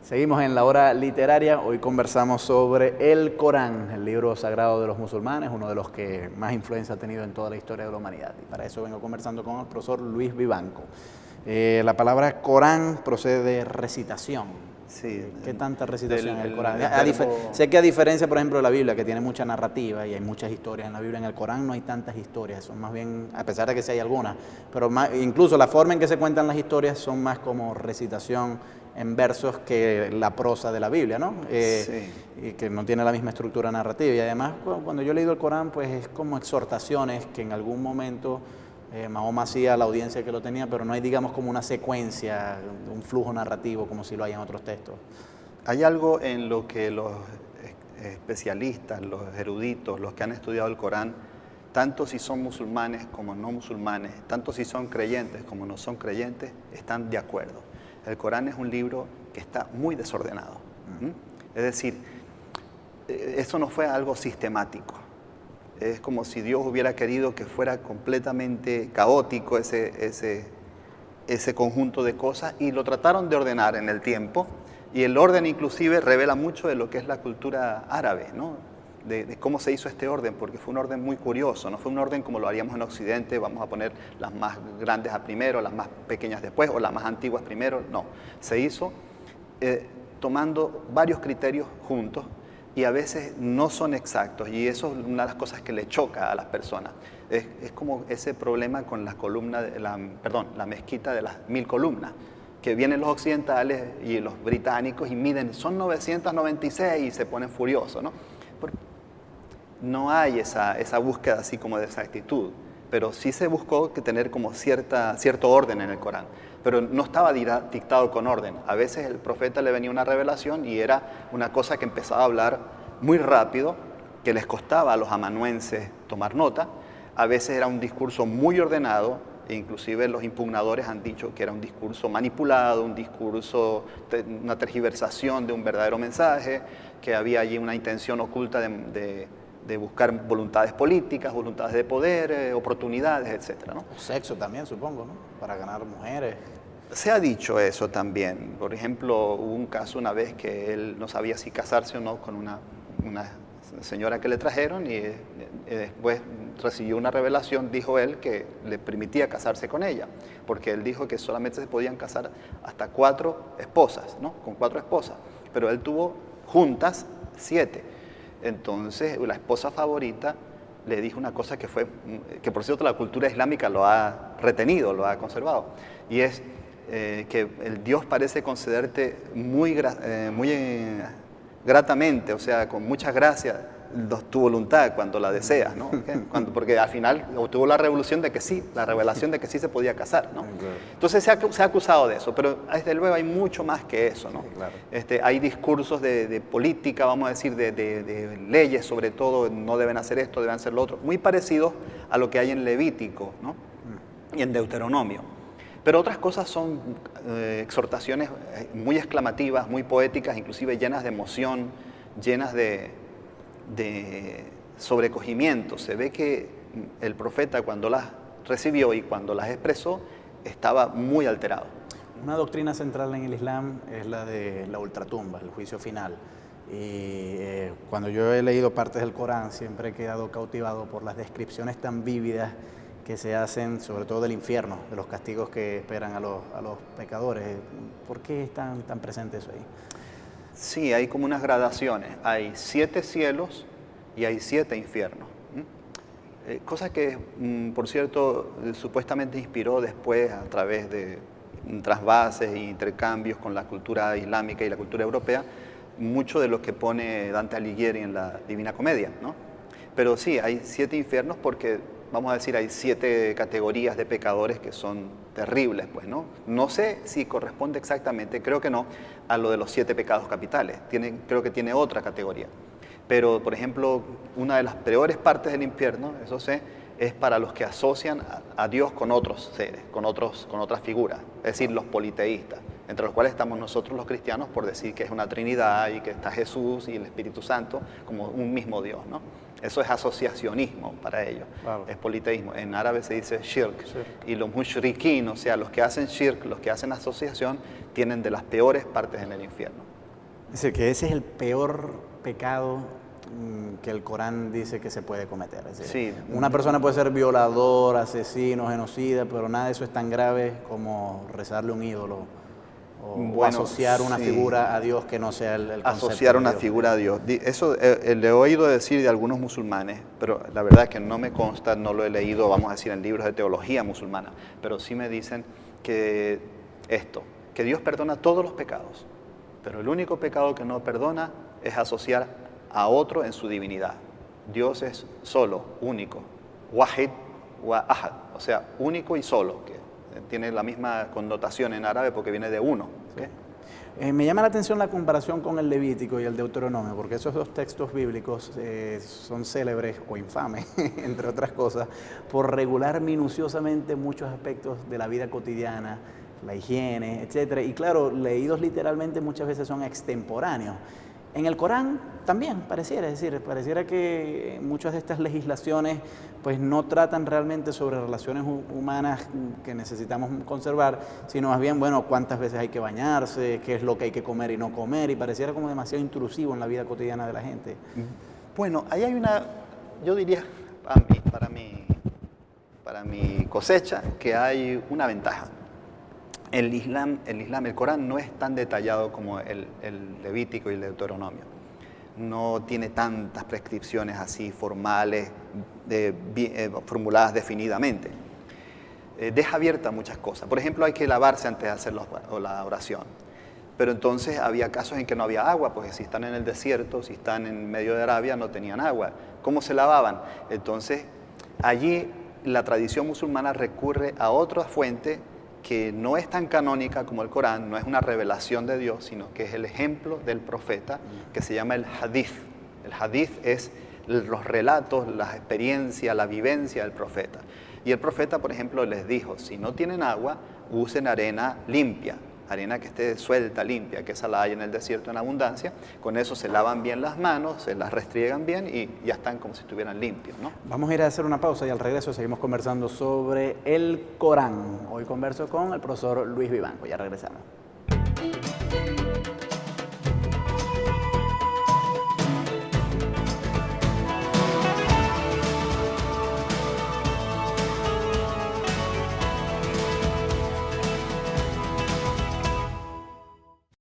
Seguimos en la hora literaria. Hoy conversamos sobre el Corán, el libro sagrado de los musulmanes, uno de los que más influencia ha tenido en toda la historia de la humanidad. Y para eso vengo conversando con el profesor Luis Vivanco. La palabra Corán procede de recitación. Sí. ¿Qué tanta recitación en el Corán? verbo... Sé que a diferencia, por ejemplo, de la Biblia, que tiene mucha narrativa y hay muchas historias en la Biblia, en el Corán no hay tantas historias, son más bien, a pesar de que sí hay algunas, pero incluso la forma en que se cuentan las historias son más como recitación en versos que la prosa de la Biblia, ¿no? Sí. Y que no tiene la misma estructura narrativa. Y además, cuando yo he leído el Corán, pues es como exhortaciones que en algún momento Mahoma hacía a la audiencia que lo tenía, pero no hay, digamos, como una secuencia, un flujo narrativo como si lo hay en otros textos. Hay algo en lo que los especialistas, los eruditos, los que han estudiado el Corán, tanto si son musulmanes como no musulmanes, tanto si son creyentes como no son creyentes, están de acuerdo. El Corán es un libro que está muy desordenado. Es decir, eso no fue algo sistemático. Es como si Dios hubiera querido que fuera completamente caótico ese conjunto de cosas y lo trataron de ordenar en el tiempo, y el orden inclusive revela mucho de lo que es la cultura árabe, ¿no? De cómo se hizo este orden, porque fue un orden muy curioso, no fue un orden como lo haríamos en Occidente, vamos a poner las más grandes a primero, las más pequeñas después, o las más antiguas primero. No, se hizo tomando varios criterios juntos, y a veces no son exactos, y eso es una de las cosas que le choca a las personas. Es como ese problema con la columna, la mezquita de las 1000 columnas, que vienen los occidentales y los británicos y miden, son 996 y se ponen furiosos, ¿no? Porque no hay esa búsqueda así como de exactitud, pero sí se buscó que tener como cierto orden en el Corán, pero no estaba dictado con orden. A veces el profeta le venía una revelación y era una cosa que empezaba a hablar muy rápido, que les costaba a los amanuenses tomar nota. A veces era un discurso muy ordenado, e inclusive los impugnadores han dicho que era un discurso manipulado, una tergiversación de un verdadero mensaje, que había allí una intención oculta de buscar voluntades políticas, voluntades de poder, oportunidades, etc., ¿no? Sexo también, supongo, ¿no? Para ganar mujeres. Se ha dicho eso también. Por ejemplo, hubo un caso una vez que él no sabía si casarse o no con una señora que le trajeron, y después recibió una revelación, dijo él, que le permitía casarse con ella, porque él dijo que solamente se podían casar hasta 4 esposas, ¿no? Con 4 esposas, pero él tuvo juntas 7. Entonces la esposa favorita le dijo una cosa que por cierto la cultura islámica lo ha retenido, lo ha conservado, y es que el Dios parece concederte muy gratamente, o sea, con mucha gracia, tu voluntad cuando la deseas, ¿no? Porque al final obtuvo la revelación de que sí se podía casar, ¿no? Entonces se ha acusado de eso, pero desde luego hay mucho más que eso, ¿no? Sí, claro. Hay discursos de política, vamos a decir, de leyes sobre todo, no deben hacer esto, deben hacer lo otro, muy parecidos a lo que hay en Levítico, ¿no? Y en Deuteronomio. Pero otras cosas son exhortaciones muy exclamativas, muy poéticas, inclusive llenas de emoción, llenas de sobrecogimiento. Se ve que el profeta, cuando las recibió y cuando las expresó, estaba muy alterado. Una doctrina central en el Islam es la de la ultratumba, el juicio final. Y cuando yo he leído partes del Corán, siempre he quedado cautivado por las descripciones tan vívidas que se hacen, sobre todo del infierno, de los castigos que esperan a los pecadores. ¿Por qué es tan presente eso ahí? Sí, hay como unas gradaciones. Hay 7 cielos y hay 7 infiernos. Cosa que, por cierto, supuestamente inspiró después a través de trasvases e intercambios con la cultura islámica y la cultura europea, mucho de lo que pone Dante Alighieri en la Divina Comedia, ¿no? Pero sí, hay 7 infiernos porque, vamos a decir, hay 7 categorías de pecadores que son terribles, pues, ¿no? No sé si corresponde exactamente, creo que no, a lo de los 7 pecados capitales. Creo que tiene otra categoría. Pero, por ejemplo, una de las peores partes del infierno, eso sé, es para los que asocian a Dios con otros seres, con otras figuras, es decir, los politeístas, entre los cuales estamos nosotros los cristianos por decir que es una Trinidad y que está Jesús y el Espíritu Santo como un mismo Dios, ¿no? Eso es asociacionismo para ellos, claro. Es politeísmo. En árabe se dice shirk. Y los mushrikin, o sea, los que hacen shirk, los que hacen asociación, tienen de las peores partes en el infierno. Es decir, que ese es el peor pecado que el Corán dice que se puede cometer. Es decir, Sí. una persona puede ser violador, asesino, genocida, pero nada de eso es tan grave como rezarle a un ídolo o asociar una sí. figura a Dios que no sea el concepto Asociar de una Dios. figura a Dios. Eso le he oído decir de algunos musulmanes, pero la verdad es que no me consta, no lo he leído, vamos a decir, en libros de teología musulmana, pero sí me dicen que que Dios perdona todos los pecados, pero el único pecado que no perdona es asociar a otro en su divinidad. Dios es solo, único, wahid wa ahad, o sea, único y solo, que tiene la misma connotación en árabe porque viene de uno. ¿Okay? Me llama la atención la comparación con el Levítico y el Deuteronomio, porque esos dos textos bíblicos son célebres o infames, entre otras cosas, por regular minuciosamente muchos aspectos de la vida cotidiana, la higiene, etcétera. Y claro, leídos literalmente muchas veces son extemporáneos. En el Corán también pareciera, es decir, pareciera que muchas de estas legislaciones pues no tratan realmente sobre relaciones humanas que necesitamos conservar, sino más bien, bueno, cuántas veces hay que bañarse, qué es lo que hay que comer y no comer, y pareciera como demasiado intrusivo en la vida cotidiana de la gente. Bueno, ahí hay yo diría, para mi cosecha, que hay una ventaja. El Corán no es tan detallado como el Levítico y el Deuteronomio. No tiene tantas prescripciones así formales, formuladas definidamente. Deja abiertas muchas cosas. Por ejemplo, hay que lavarse antes de hacer la oración. Pero entonces había casos en que no había agua, porque si están en el desierto, si están en medio de Arabia, no tenían agua. ¿Cómo se lavaban? Entonces, allí la tradición musulmana recurre a otra fuente que no es tan canónica como el Corán, no es una revelación de Dios, sino que es el ejemplo del profeta, que se llama el hadith. El hadith es los relatos, las experiencias, la vivencia del profeta. Y el profeta, por ejemplo, les dijo, si no tienen agua, usen arena limpia, arena que esté suelta, limpia, que esa la hay en el desierto en abundancia. Con eso se lavan bien las manos, se las restriegan bien y ya están como si estuvieran limpios, ¿no? Vamos a ir a hacer una pausa y al regreso seguimos conversando sobre el Corán. Hoy converso con el profesor Luis Vivanco. Ya regresamos.